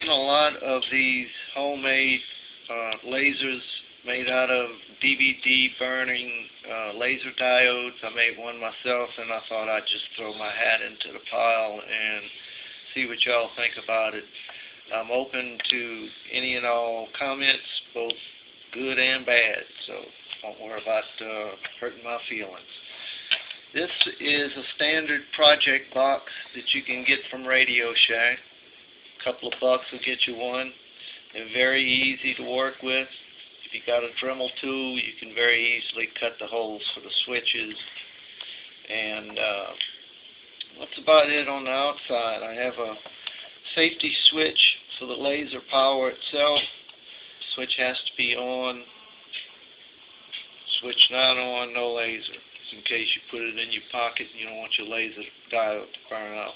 making a lot of these homemade lasers made out of DVD burning laser diodes. I made one myself, and I thought I'd just throw my hat into the pile and see what y'all think about it. I'm open to any and all comments, both good and bad, so don't worry about hurting my feelings. This is a standard project box that you can get from Radio Shack. A couple of bucks will get you one. They're very easy to work with. If you got a Dremel tool, you can very easily cut the holes for the switches. And that's about it on the outside. I have a safety switch for the laser power itself. Switch has to be on. Switch not on, no laser. Just in case you put it in your pocket and you don't want your laser diode to burn out.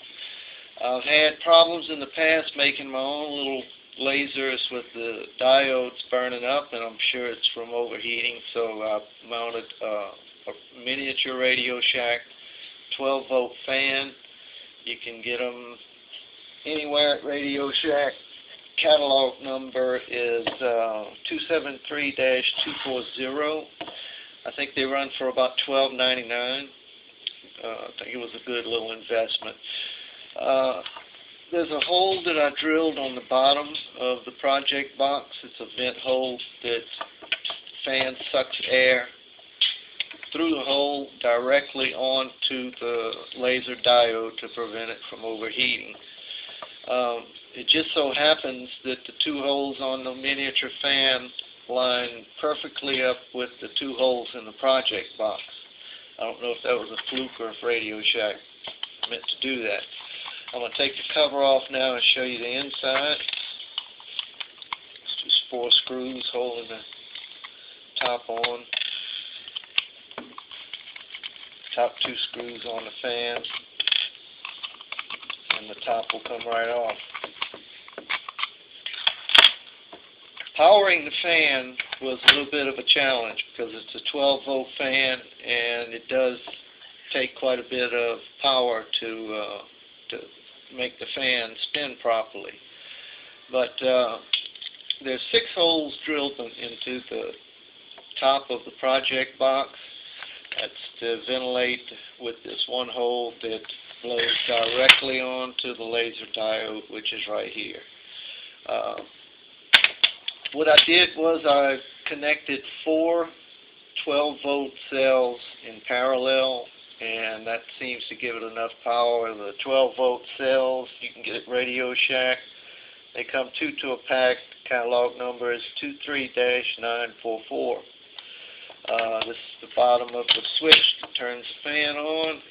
I've had problems in the past making my own little lasers with the diodes burning up, and I'm sure it's from overheating, so I mounted a miniature Radio Shack 12-volt fan. You can get them anywhere at Radio Shack. Catalog number is 273-240. I think they run for about $12.99. I think it was a good little investment. There's a hole that I drilled on the bottom of the project box. It's a vent hole that the fan sucks air through the hole directly onto the laser diode to prevent it from overheating. It just so happens that the two holes on the miniature fan line perfectly up with the two holes in the project box. I don't know if that was a fluke or if Radio Shack meant to do that. I'm going to take the cover off now and show you the inside. It's just 4 screws holding the top on. Top 2 screws on the fan. And the top will come right off. Powering the fan was a little bit of a challenge because it's a 12-volt fan and it does take quite a bit of power to make the fan spin properly. But there's 6 holes drilled into the top of the project box. That's to ventilate with this one hole that blows directly onto the laser diode, which is right here. What I did was I connected 4 12-volt cells in parallel, and that seems to give it enough power. The 12-volt cells you can get at Radio Shack. They come 2 to a pack. Catalog number is 23-944. This is the bottom of the switch that turns the fan on.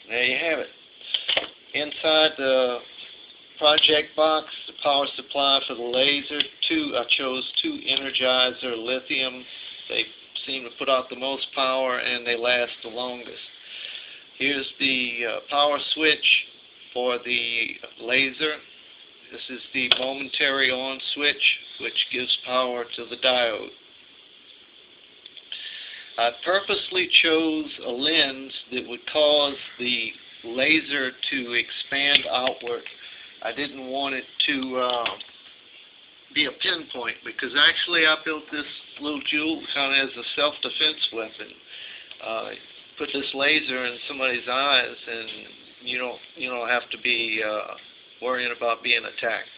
There you have it. Inside the project box, the power supply for the laser. I chose 2 Energizer lithium. They seem to put out the most power and they last the longest. Here's the power switch for the laser. This is the momentary on switch, which gives power to the diode. I purposely chose a lens that would cause the laser to expand outward. I didn't want it to be a pinpoint, because actually I built this little jewel kind of as a self-defense weapon. Put this laser in somebody's eyes, and you don't have to be worrying about being attacked,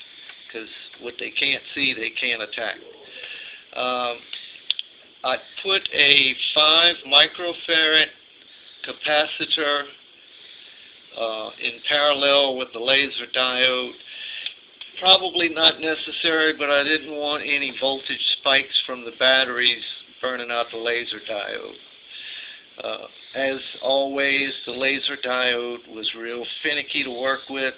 because what they can't see, they can't attack. I put a 5 microfarad capacitor in parallel with the laser diode. Probably not necessary, but I didn't want any voltage spikes from the batteries burning out the laser diode. As always, the laser diode was real finicky to work with.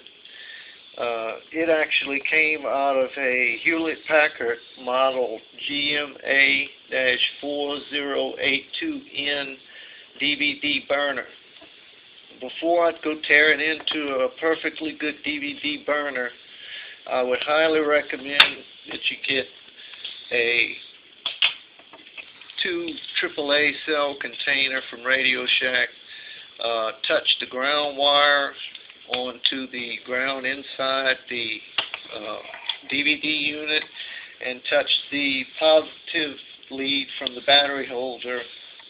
It actually came out of a Hewlett-Packard model GMA-4082N DVD burner. Before I'd go tear it into a perfectly good DVD burner, I would highly recommend that you get a 2 AAA cell container from Radio Shack. Touch the ground wire onto the ground inside the DVD unit and touch the positive lead from the battery holder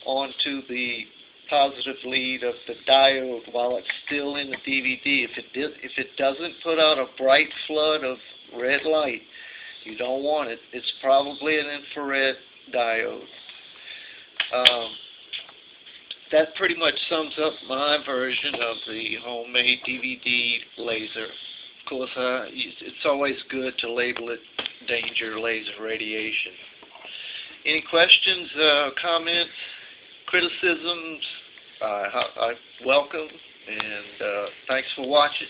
onto the positive lead of the diode while it's still in the DVD. If it doesn't put out a bright flood of red light, you don't want it. It's probably an infrared diode. That pretty much sums up my version of the homemade DVD laser. Of course, it's always good to label it danger laser radiation. Any questions, comments, criticisms? I welcome, and thanks for watching.